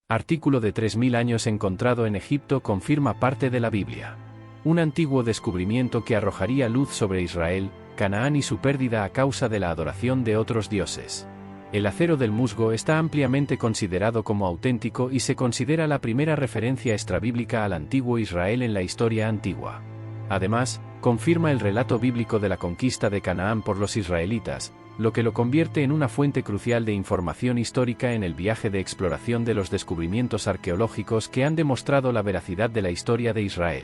Artículo de 3000 años encontrado en Egipto confirma parte de la Biblia. Un antiguo descubrimiento que arrojaría luz sobre Israel, Canaán y su pérdida a causa de la adoración de otros dioses. El acero del musgo está ampliamente considerado como auténtico y se considera la primera referencia extrabíblica al antiguo Israel en la historia antigua. Además, confirma el relato bíblico de la conquista de Canaán por los israelitas, lo que lo convierte en una fuente crucial de información histórica en el viaje de exploración de los descubrimientos arqueológicos que han demostrado la veracidad de la historia de Israel.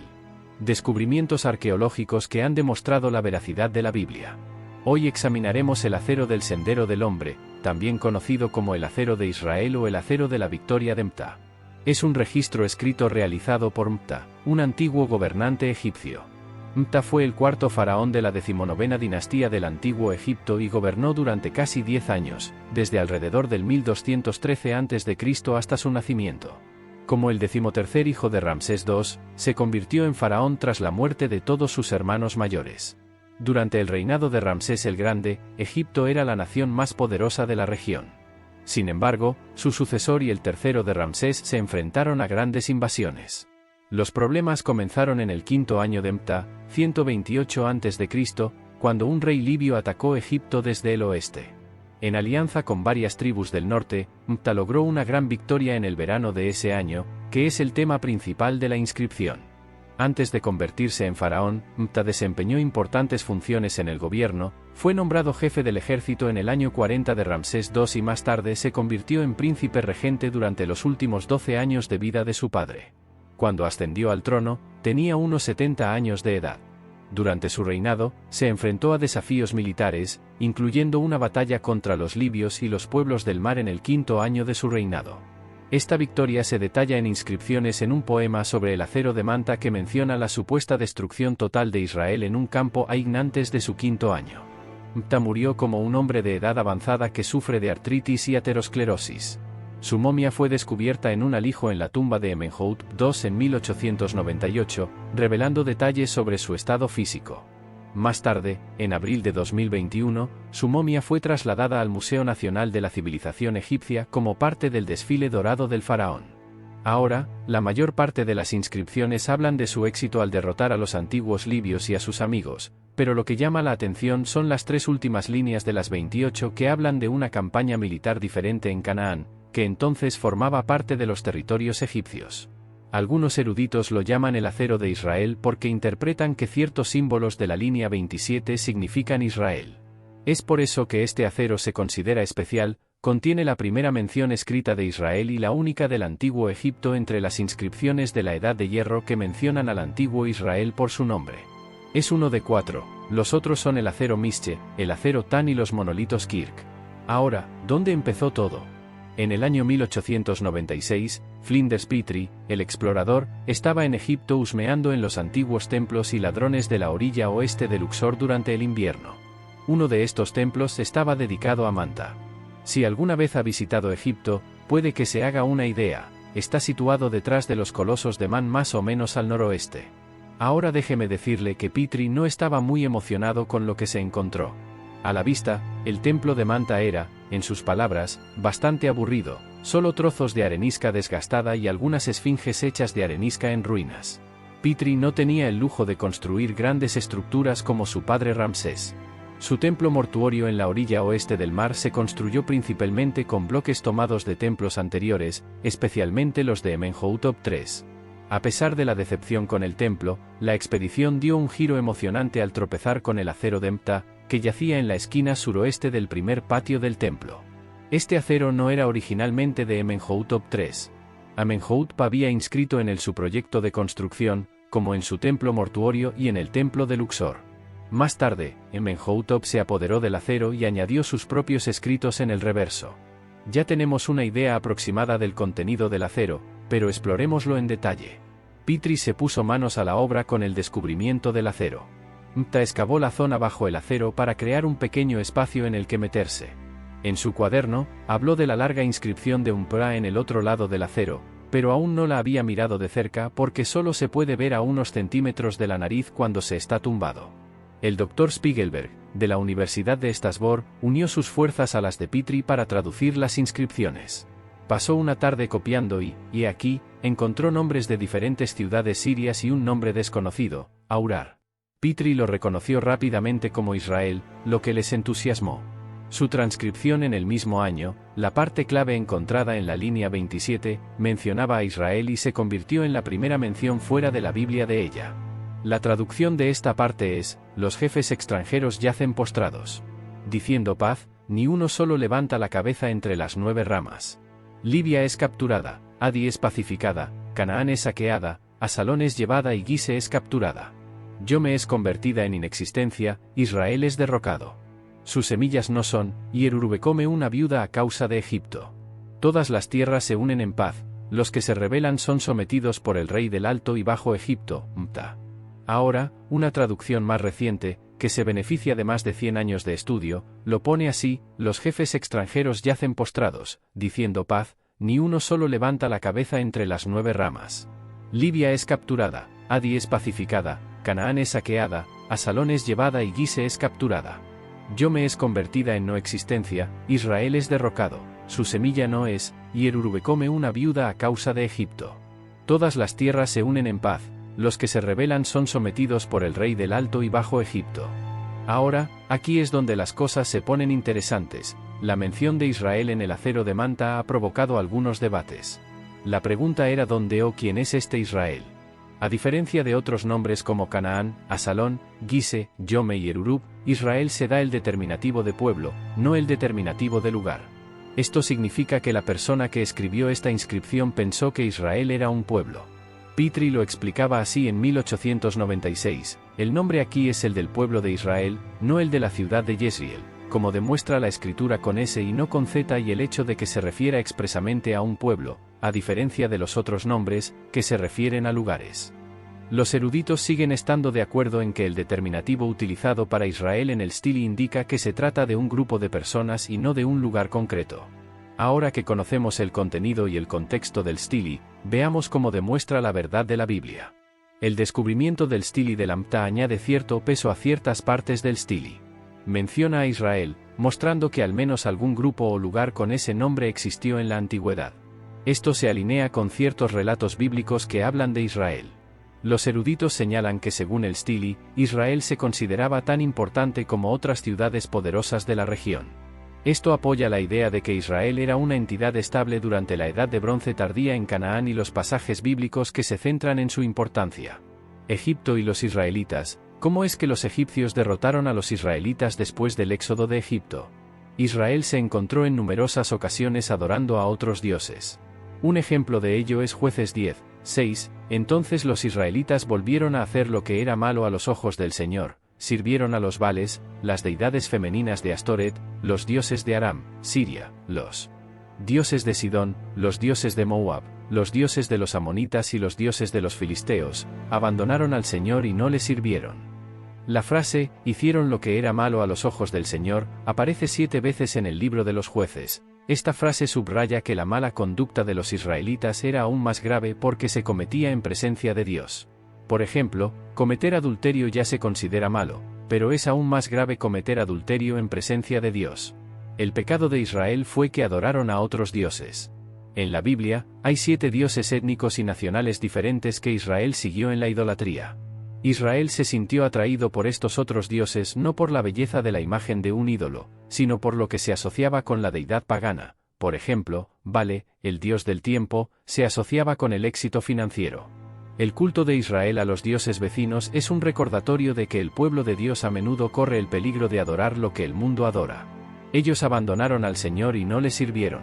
Descubrimientos arqueológicos que han demostrado la veracidad de la Biblia. Hoy examinaremos el acero del Sendero del Hombre, también conocido como el acero de Israel o el acero de la Victoria de Mta. Es un registro escrito realizado por Mta, un antiguo gobernante egipcio. Mta fue el cuarto faraón de la 19ª dinastía del Antiguo Egipto y gobernó durante casi 10 años, desde alrededor del 1213 a.C. hasta su nacimiento. Como el 13º hijo de Ramsés II, se convirtió en faraón tras la muerte de todos sus hermanos mayores. Durante el reinado de Ramsés el Grande, Egipto era la nación más poderosa de la región. Sin embargo, su sucesor y el tercero de Ramsés se enfrentaron a grandes invasiones. Los problemas comenzaron en el quinto año de Mta, 128 a.C., cuando un rey libio atacó Egipto desde el oeste. En alianza con varias tribus del norte, Mta logró una gran victoria en el verano de ese año, que es el tema principal de la inscripción. Antes de convertirse en faraón, Mta desempeñó importantes funciones en el gobierno, fue nombrado jefe del ejército en el año 40 de Ramsés II y más tarde se convirtió en príncipe regente durante los últimos 12 años de vida de su padre. Cuando ascendió al trono, tenía unos 70 años de edad. Durante su reinado, se enfrentó a desafíos militares, incluyendo una batalla contra los libios y los pueblos del mar en el quinto año de su reinado. Esta victoria se detalla en inscripciones en un poema sobre el acero de Manta que menciona la supuesta destrucción total de Israel en un campo Ain antes de su quinto año. Mta murió como un hombre de edad avanzada que sufre de artritis y aterosclerosis. Su momia fue descubierta en un alijo en la tumba de Amenhotep II en 1898, revelando detalles sobre su estado físico. Más tarde, en abril de 2021, su momia fue trasladada al Museo Nacional de la Civilización Egipcia como parte del desfile dorado del faraón. Ahora, la mayor parte de las inscripciones hablan de su éxito al derrotar a los antiguos libios y a sus amigos, pero lo que llama la atención son las 3 últimas líneas de las 28 que hablan de una campaña militar diferente en Canaán, que entonces formaba parte de los territorios egipcios. Algunos eruditos lo llaman el acero de Israel porque interpretan que ciertos símbolos de la línea 27 significan Israel. Es por eso que este acero se considera especial, contiene la primera mención escrita de Israel y la única del Antiguo Egipto entre las inscripciones de la Edad de Hierro que mencionan al Antiguo Israel por su nombre. Es uno de 4, los otros son el acero Mische, el acero Tan y los monolitos Kirk. Ahora, ¿dónde empezó todo? En el año 1896, Flinders Petrie, el explorador, estaba en Egipto husmeando en los antiguos templos y ladrones de la orilla oeste de Luxor durante el invierno. Uno de estos templos estaba dedicado a Manta. Si alguna vez ha visitado Egipto, puede que se haga una idea, está situado detrás de los colosos de Man más o menos al noroeste. Ahora déjeme decirle que Petrie no estaba muy emocionado con lo que se encontró. A la vista, el templo de Manta era, en sus palabras, bastante aburrido, solo trozos de arenisca desgastada y algunas esfinges hechas de arenisca en ruinas. Petrie no tenía el lujo de construir grandes estructuras como su padre Ramsés. Su templo mortuorio en la orilla oeste del mar se construyó principalmente con bloques tomados de templos anteriores, especialmente los de Amenhotep III. A pesar de la decepción con el templo, la expedición dio un giro emocionante al tropezar con el acero de Mta, que yacía en la esquina suroeste del primer patio del templo. Este acero no era originalmente de Amenhotep III. Amenhotep había inscrito en él su proyecto de construcción, como en su templo mortuorio y en el templo de Luxor. Más tarde, Amenhotep se apoderó del acero y añadió sus propios escritos en el reverso. Ya tenemos una idea aproximada del contenido del acero, pero explorémoslo en detalle. Petrie se puso manos a la obra con el descubrimiento del acero. Mta excavó la zona bajo el acero para crear un pequeño espacio en el que meterse. En su cuaderno, habló de la larga inscripción de Umpra en el otro lado del acero, pero aún no la había mirado de cerca porque solo se puede ver a unos centímetros de la nariz cuando se está tumbado. El Dr. Spiegelberg, de la Universidad de Strasbourg, unió sus fuerzas a las de Petrie para traducir las inscripciones. Pasó una tarde copiando y aquí, encontró nombres de diferentes ciudades sirias y un nombre desconocido, Aurar. Petrie lo reconoció rápidamente como Israel, lo que les entusiasmó. Su transcripción en el mismo año, la parte clave encontrada en la línea 27, mencionaba a Israel y se convirtió en la primera mención fuera de la Biblia de ella. La traducción de esta parte es: los jefes extranjeros yacen postrados, diciendo paz, ni uno solo levanta la cabeza entre las 9 ramas. Libia es capturada, Adi es pacificada, Canaán es saqueada, Asalón es llevada y Gise es capturada. Yo me es convertida en inexistencia, Israel es derrocado. Sus semillas no son, y Erurube come una viuda a causa de Egipto. Todas las tierras se unen en paz, los que se rebelan son sometidos por el rey del Alto y Bajo Egipto, Mta. Ahora, una traducción más reciente, que se beneficia de más de 100 años de estudio, lo pone así: los jefes extranjeros yacen postrados, diciendo paz, ni uno solo levanta la cabeza entre las 9 ramas. Libia es capturada, Adi es pacificada, Canaán es saqueada, Asalón es llevada y Gise es capturada. Yo me es convertida en no existencia, Israel es derrocado, su semilla no es, y Erurube come una viuda a causa de Egipto. Todas las tierras se unen en paz, los que se rebelan son sometidos por el rey del Alto y Bajo Egipto. Ahora, aquí es donde las cosas se ponen interesantes. La mención de Israel en el acero de Manta ha provocado algunos debates. La pregunta era dónde o quién es este Israel. A diferencia de otros nombres como Canaán, Asalón, Gise, Yome y Erurub, Israel se da el determinativo de pueblo, no el determinativo de lugar. Esto significa que la persona que escribió esta inscripción pensó que Israel era un pueblo. Petrie lo explicaba así en 1896, el nombre aquí es el del pueblo de Israel, no el de la ciudad de Yesriel, como demuestra la escritura con S y no con Z, y el hecho de que se refiera expresamente a un pueblo, a diferencia de los otros nombres, que se refieren a lugares. Los eruditos siguen estando de acuerdo en que el determinativo utilizado para Israel en el Stili indica que se trata de un grupo de personas y no de un lugar concreto. Ahora que conocemos el contenido y el contexto del Stili, veamos cómo demuestra la verdad de la Biblia. El descubrimiento del Stili del Amta añade cierto peso a ciertas partes del Stili. Menciona a Israel, mostrando que al menos algún grupo o lugar con ese nombre existió en la antigüedad. Esto se alinea con ciertos relatos bíblicos que hablan de Israel. Los eruditos señalan que según el Stili, Israel se consideraba tan importante como otras ciudades poderosas de la región. Esto apoya la idea de que Israel era una entidad estable durante la Edad de Bronce tardía en Canaán y los pasajes bíblicos que se centran en su importancia. Egipto y los israelitas. ¿Cómo es que los egipcios derrotaron a los israelitas después del éxodo de Egipto? Israel se encontró en numerosas ocasiones adorando a otros dioses. Un ejemplo de ello es Jueces 10, 6, entonces los israelitas volvieron a hacer lo que era malo a los ojos del Señor, sirvieron a los Baales, las deidades femeninas de Astoret, los dioses de Aram, Siria, los dioses de Sidón, los dioses de Moab, los dioses de los amonitas y los dioses de los filisteos, abandonaron al Señor y no le sirvieron. La frase, hicieron lo que era malo a los ojos del Señor, aparece 7 veces en el libro de los Jueces. Esta frase subraya que la mala conducta de los israelitas era aún más grave porque se cometía en presencia de Dios. Por ejemplo, cometer adulterio ya se considera malo, pero es aún más grave cometer adulterio en presencia de Dios. El pecado de Israel fue que adoraron a otros dioses. En la Biblia, hay 7 dioses étnicos y nacionales diferentes que Israel siguió en la idolatría. Israel se sintió atraído por estos otros dioses no por la belleza de la imagen de un ídolo, sino por lo que se asociaba con la deidad pagana. Por ejemplo, Vale, el dios del tiempo, se asociaba con el éxito financiero. El culto de Israel a los dioses vecinos es un recordatorio de que el pueblo de Dios a menudo corre el peligro de adorar lo que el mundo adora. Ellos abandonaron al Señor y no le sirvieron.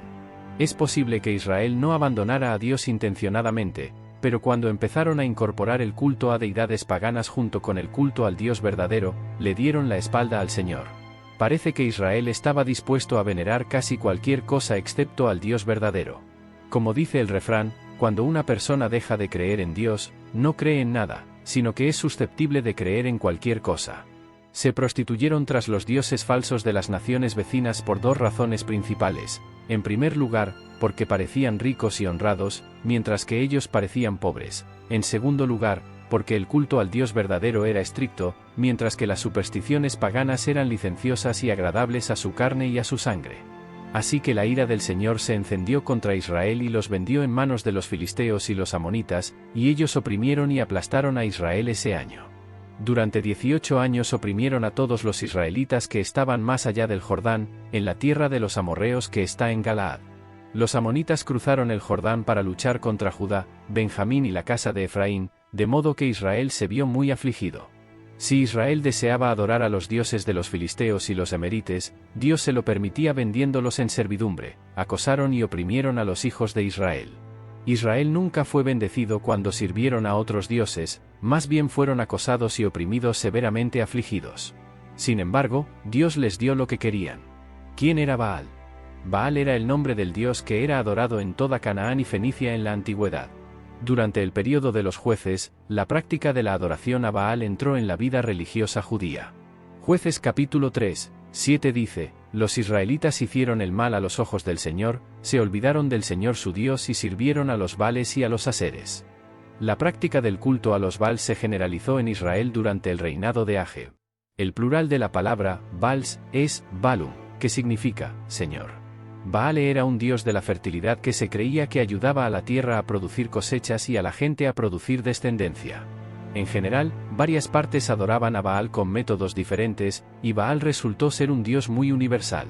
Es posible que Israel no abandonara a Dios intencionadamente, pero cuando empezaron a incorporar el culto a deidades paganas junto con el culto al Dios verdadero, le dieron la espalda al Señor. Parece que Israel estaba dispuesto a venerar casi cualquier cosa excepto al Dios verdadero. Como dice el refrán, cuando una persona deja de creer en Dios, no cree en nada, sino que es susceptible de creer en cualquier cosa. Se prostituyeron tras los dioses falsos de las naciones vecinas por 2 razones principales. En primer lugar, porque parecían ricos y honrados, mientras que ellos parecían pobres. En segundo lugar, porque el culto al Dios verdadero era estricto, mientras que las supersticiones paganas eran licenciosas y agradables a su carne y a su sangre. Así que la ira del Señor se encendió contra Israel y los vendió en manos de los filisteos y los amonitas, y ellos oprimieron y aplastaron a Israel ese año. Durante 18 años oprimieron a todos los israelitas que estaban más allá del Jordán, en la tierra de los amorreos que está en Galaad. Los amonitas cruzaron el Jordán para luchar contra Judá, Benjamín y la casa de Efraín, de modo que Israel se vio muy afligido. Si Israel deseaba adorar a los dioses de los filisteos y los amerites, Dios se lo permitía vendiéndolos en servidumbre. Acosaron y oprimieron a los hijos de Israel. Israel nunca fue bendecido cuando sirvieron a otros dioses, más bien fueron acosados y oprimidos severamente afligidos. Sin embargo, Dios les dio lo que querían. ¿Quién era Baal? Baal era el nombre del dios que era adorado en toda Canaán y Fenicia en la antigüedad. Durante el período de los jueces, la práctica de la adoración a Baal entró en la vida religiosa judía. Jueces capítulo 3, 7 dice: los israelitas hicieron el mal a los ojos del Señor, se olvidaron del Señor su Dios y sirvieron a los Baales y a los Aseres. La práctica del culto a los Baal se generalizó en Israel durante el reinado de Ageb. El plural de la palabra Baals es Balum, que significa Señor. Baal era un dios de la fertilidad que se creía que ayudaba a la tierra a producir cosechas y a la gente a producir descendencia. En general, varias partes adoraban a Baal con métodos diferentes, y Baal resultó ser un dios muy universal.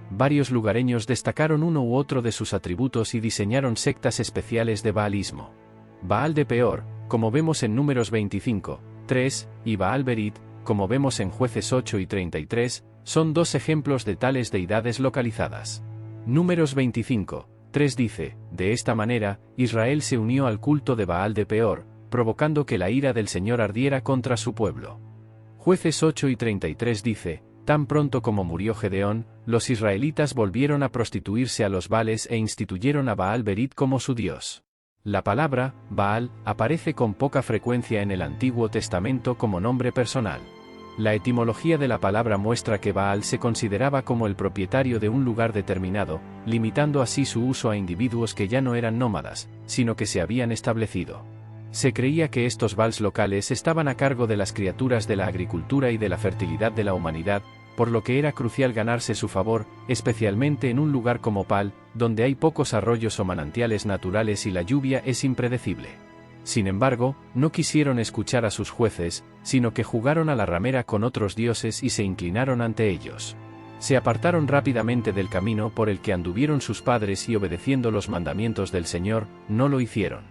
Varios lugareños destacaron uno u otro de sus atributos y diseñaron sectas especiales de baalismo. Baal de Peor, como vemos en Números 25, 3, y Baal Berit, como vemos en Jueces 8 y 33, son dos ejemplos de tales deidades localizadas. Números 25, 3 dice: de esta manera, Israel se unió al culto de Baal de Peor, provocando que la ira del Señor ardiera contra su pueblo. Jueces 8 y 33 dice: tan pronto como murió Gedeón, los israelitas volvieron a prostituirse a los Baales e instituyeron a Baal Berit como su dios. La palabra Baal aparece con poca frecuencia en el Antiguo Testamento como nombre personal. La etimología de la palabra muestra que Baal se consideraba como el propietario de un lugar determinado, limitando así su uso a individuos que ya no eran nómadas, sino que se habían establecido. Se creía que estos Baals locales estaban a cargo de las criaturas de la agricultura y de la fertilidad de la humanidad, por lo que era crucial ganarse su favor, especialmente en un lugar como Pal, donde hay pocos arroyos o manantiales naturales y la lluvia es impredecible. Sin embargo, no quisieron escuchar a sus jueces, sino que jugaron a la ramera con otros dioses y se inclinaron ante ellos. Se apartaron rápidamente del camino por el que anduvieron sus padres y obedeciendo los mandamientos del Señor, no lo hicieron.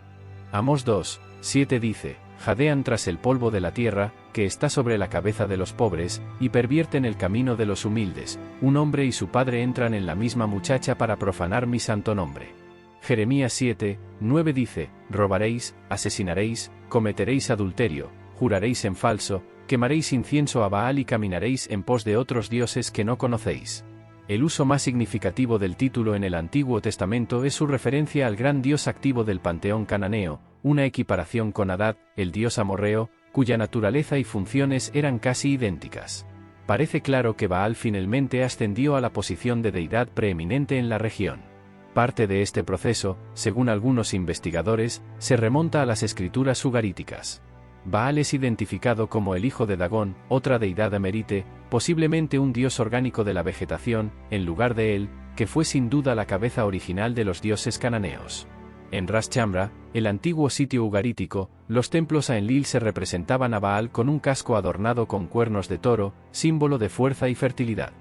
Amós 2, 7 dice: jadean tras el polvo de la tierra, que está sobre la cabeza de los pobres, y pervierten el camino de los humildes. Un hombre y su padre entran en la misma muchacha para profanar mi santo nombre. Jeremías 7, 9 dice: robaréis, asesinaréis, cometeréis adulterio, juraréis en falso, quemaréis incienso a Baal y caminaréis en pos de otros dioses que no conocéis. El uso más significativo del título en el Antiguo Testamento es su referencia al gran dios activo del panteón cananeo, una equiparación con Adad, el dios amorreo, cuya naturaleza y funciones eran casi idénticas. Parece claro que Baal finalmente ascendió a la posición de deidad preeminente en la región. Parte de este proceso, según algunos investigadores, se remonta a las escrituras ugaríticas. Baal es identificado como el hijo de Dagón, otra deidad amerite, posiblemente un dios orgánico de la vegetación, en lugar de él, que fue sin duda la cabeza original de los dioses cananeos. En Ras Shamra, el antiguo sitio ugarítico, los templos a Enlil se representaban a Baal con un casco adornado con cuernos de toro, símbolo de fuerza y fertilidad.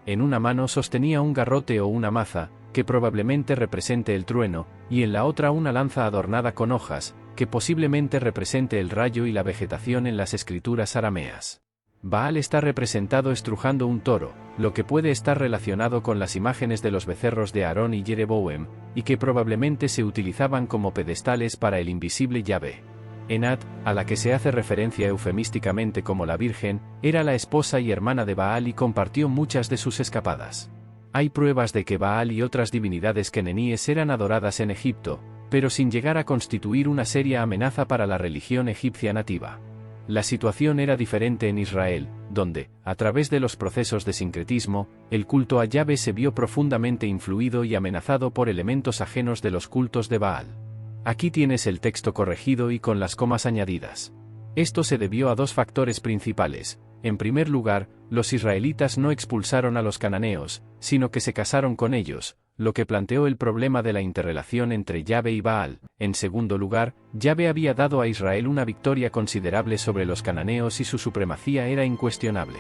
En una mano sostenía un garrote o una maza, que probablemente represente el trueno, y en la otra una lanza adornada con hojas, que posiblemente represente el rayo y la vegetación en las escrituras arameas. Baal está representado estrujando un toro, lo que puede estar relacionado con las imágenes de los becerros de Aarón y Jereboam, y que probablemente se utilizaban como pedestales para el invisible Yahvé. Enat, a la que se hace referencia eufemísticamente como la Virgen, era la esposa y hermana de Baal y compartió muchas de sus escapadas. Hay pruebas de que Baal y otras divinidades keneníes eran adoradas en Egipto, pero sin llegar a constituir una seria amenaza para la religión egipcia nativa. La situación era diferente en Israel, donde, a través de los procesos de sincretismo, el culto a Yahvé se vio profundamente influido y amenazado por elementos ajenos de los cultos de Baal. Aquí tienes el texto corregido y con las comas añadidas. Esto se debió a dos factores principales. En primer lugar, los israelitas no expulsaron a los cananeos, sino que se casaron con ellos, lo que planteó el problema de la interrelación entre Yahvé y Baal. En segundo lugar, Yahvé había dado a Israel una victoria considerable sobre los cananeos y su supremacía era incuestionable.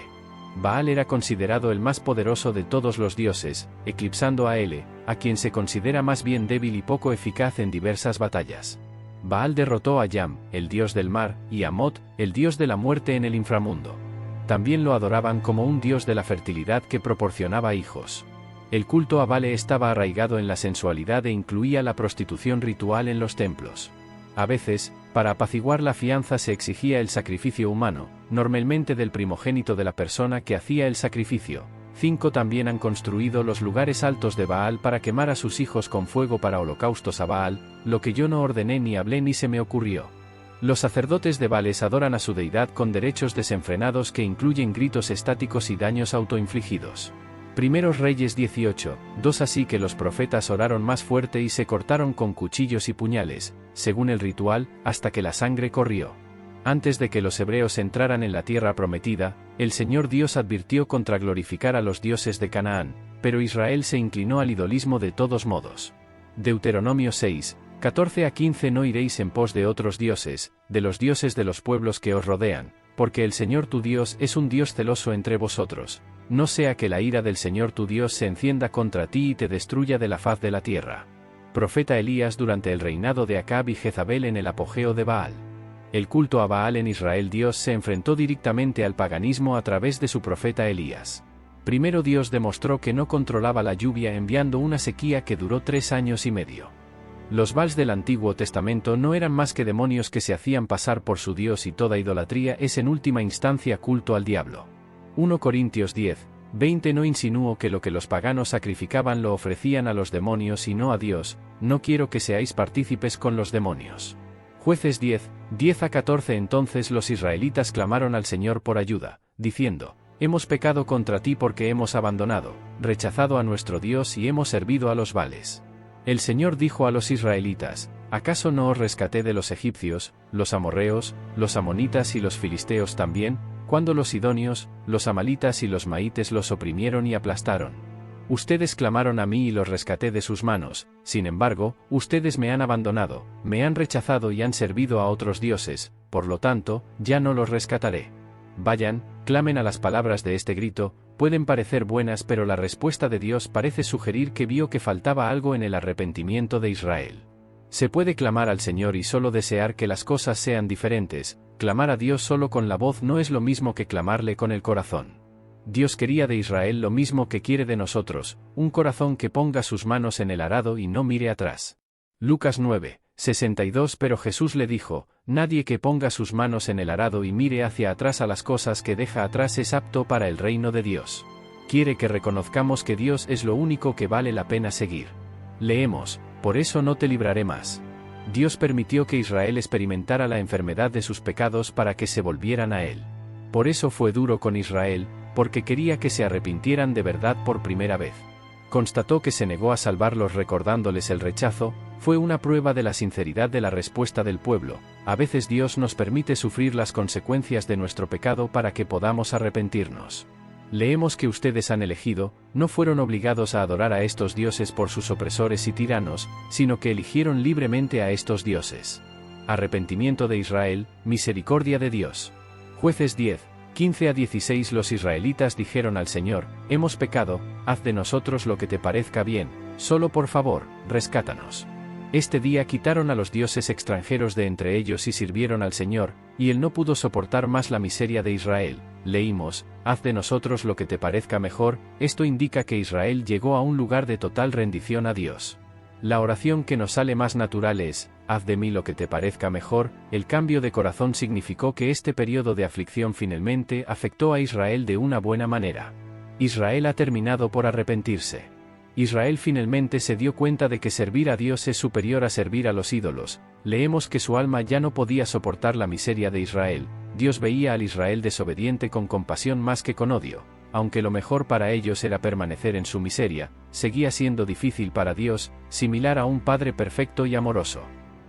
Baal era considerado el más poderoso de todos los dioses, eclipsando a Ele, a quien se considera más bien débil y poco eficaz en diversas batallas. Baal derrotó a Yam, el dios del mar, y a Mot, el dios de la muerte en el inframundo. También lo adoraban como un dios de la fertilidad que proporcionaba hijos. El culto a Baal estaba arraigado en la sensualidad e incluía la prostitución ritual en los templos. A veces, para apaciguar la fianza se exigía el sacrificio humano, normalmente del primogénito de la persona que hacía el sacrificio. 5 También han construido los lugares altos de Baal para quemar a sus hijos con fuego para holocaustos a Baal, lo que yo no ordené ni hablé ni se me ocurrió. Los sacerdotes de Baales adoran a su deidad con derechos desenfrenados que incluyen gritos estáticos y daños autoinfligidos. Primeros Reyes 18:2 Así que los profetas oraron más fuerte y se cortaron con cuchillos y puñales, según el ritual, hasta que la sangre corrió. Antes de que los hebreos entraran en la tierra prometida, el Señor Dios advirtió contra glorificar a los dioses de Canaán, pero Israel se inclinó al idolismo de todos modos. Deuteronomio 6:14-15 No iréis en pos de otros dioses, de los dioses de los pueblos que os rodean, porque el Señor tu Dios es un Dios celoso entre vosotros, no sea que la ira del Señor tu Dios se encienda contra ti y te destruya de la faz de la tierra. Profeta Elías durante el reinado de Acab y Jezabel en el apogeo de Baal. El culto a Baal en Israel. Dios se enfrentó directamente al paganismo a través de su profeta Elías. Primero Dios demostró que no controlaba la lluvia enviando una sequía que duró 3 años y medio. Los Baals del Antiguo Testamento no eran más que demonios que se hacían pasar por su Dios y toda idolatría es en última instancia culto al diablo. 1 Corintios 10:20 No insinúo que lo que los paganos sacrificaban lo ofrecían a los demonios y no a Dios, no quiero que seáis partícipes con los demonios. Jueces 10:10-14 Entonces los israelitas clamaron al Señor por ayuda, diciendo, hemos pecado contra ti porque hemos abandonado, rechazado a nuestro Dios y hemos servido a los Baales. El Señor dijo a los israelitas, ¿acaso no os rescaté de los egipcios, los amorreos, los amonitas y los filisteos también, cuando los sidonios, los amalitas y los maites los oprimieron y aplastaron? Ustedes clamaron a mí y los rescaté de sus manos, sin embargo, ustedes me han abandonado, me han rechazado y han servido a otros dioses, por lo tanto, ya no los rescataré. Vayan, clamen a las palabras de este grito, pueden parecer buenas pero la respuesta de Dios parece sugerir que vio que faltaba algo en el arrepentimiento de Israel. Se puede clamar al Señor y solo desear que las cosas sean diferentes, clamar a Dios solo con la voz no es lo mismo que clamarle con el corazón. Dios quería de Israel lo mismo que quiere de nosotros, un corazón que ponga sus manos en el arado y no mire atrás. Lucas 9:62 Pero Jesús le dijo, nadie que ponga sus manos en el arado y mire hacia atrás a las cosas que deja atrás es apto para el reino de Dios. Quiere que reconozcamos que Dios es lo único que vale la pena seguir. Leemos, por eso no te libraré más. Dios permitió que Israel experimentara la enfermedad de sus pecados para que se volvieran a Él. Por eso fue duro con Israel, porque quería que se arrepintieran de verdad por primera vez. Constató que se negó a salvarlos recordándoles el rechazo, fue una prueba de la sinceridad de la respuesta del pueblo. A veces Dios nos permite sufrir las consecuencias de nuestro pecado para que podamos arrepentirnos. Leemos que ustedes han elegido, no fueron obligados a adorar a estos dioses por sus opresores y tiranos, sino que eligieron libremente a estos dioses. Arrepentimiento de Israel, misericordia de Dios. Jueces 10:15-16 Los israelitas dijeron al Señor, hemos pecado, haz de nosotros lo que te parezca bien, solo por favor, rescátanos. Este día quitaron a los dioses extranjeros de entre ellos y sirvieron al Señor, y él no pudo soportar más la miseria de Israel. Leímos, haz de nosotros lo que te parezca mejor, esto indica que Israel llegó a un lugar de total rendición a Dios. La oración que nos sale más natural es, haz de mí lo que te parezca mejor. El cambio de corazón significó que este periodo de aflicción finalmente afectó a Israel de una buena manera. Israel ha terminado por arrepentirse. Israel finalmente se dio cuenta de que servir a Dios es superior a servir a los ídolos. Leemos que su alma ya no podía soportar la miseria de Israel. Dios veía al Israel desobediente con compasión más que con odio. Aunque lo mejor para ellos era permanecer en su miseria, seguía siendo difícil para Dios, similar a un Padre perfecto y amoroso.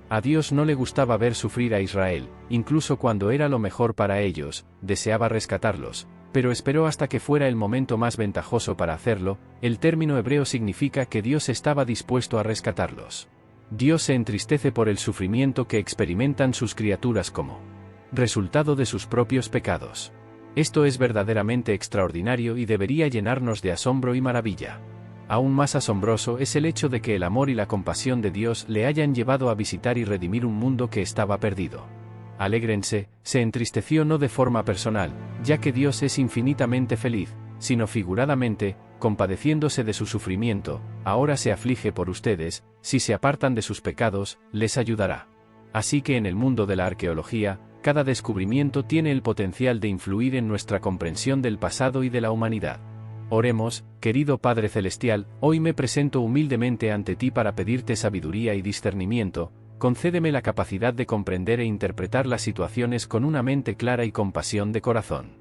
A Dios no le gustaba ver sufrir a Israel, incluso cuando era lo mejor para ellos, deseaba rescatarlos, pero esperó hasta que fuera el momento más ventajoso para hacerlo. El término hebreo significa que Dios estaba dispuesto a rescatarlos. Dios se entristece por el sufrimiento que experimentan sus criaturas como resultado de sus propios pecados. Esto es verdaderamente extraordinario y debería llenarnos de asombro y maravilla. Aún más asombroso es el hecho de que el amor y la compasión de Dios le hayan llevado a visitar y redimir un mundo que estaba perdido. Alégrense, se entristeció no de forma personal, ya que Dios es infinitamente feliz, sino figuradamente, compadeciéndose de su sufrimiento. Ahora se aflige por ustedes, si se apartan de sus pecados, les ayudará. Así que en el mundo de la arqueología, cada descubrimiento tiene el potencial de influir en nuestra comprensión del pasado y de la humanidad. Oremos, querido Padre Celestial, hoy me presento humildemente ante ti para pedirte sabiduría y discernimiento. Concédeme la capacidad de comprender e interpretar las situaciones con una mente clara y compasión de corazón.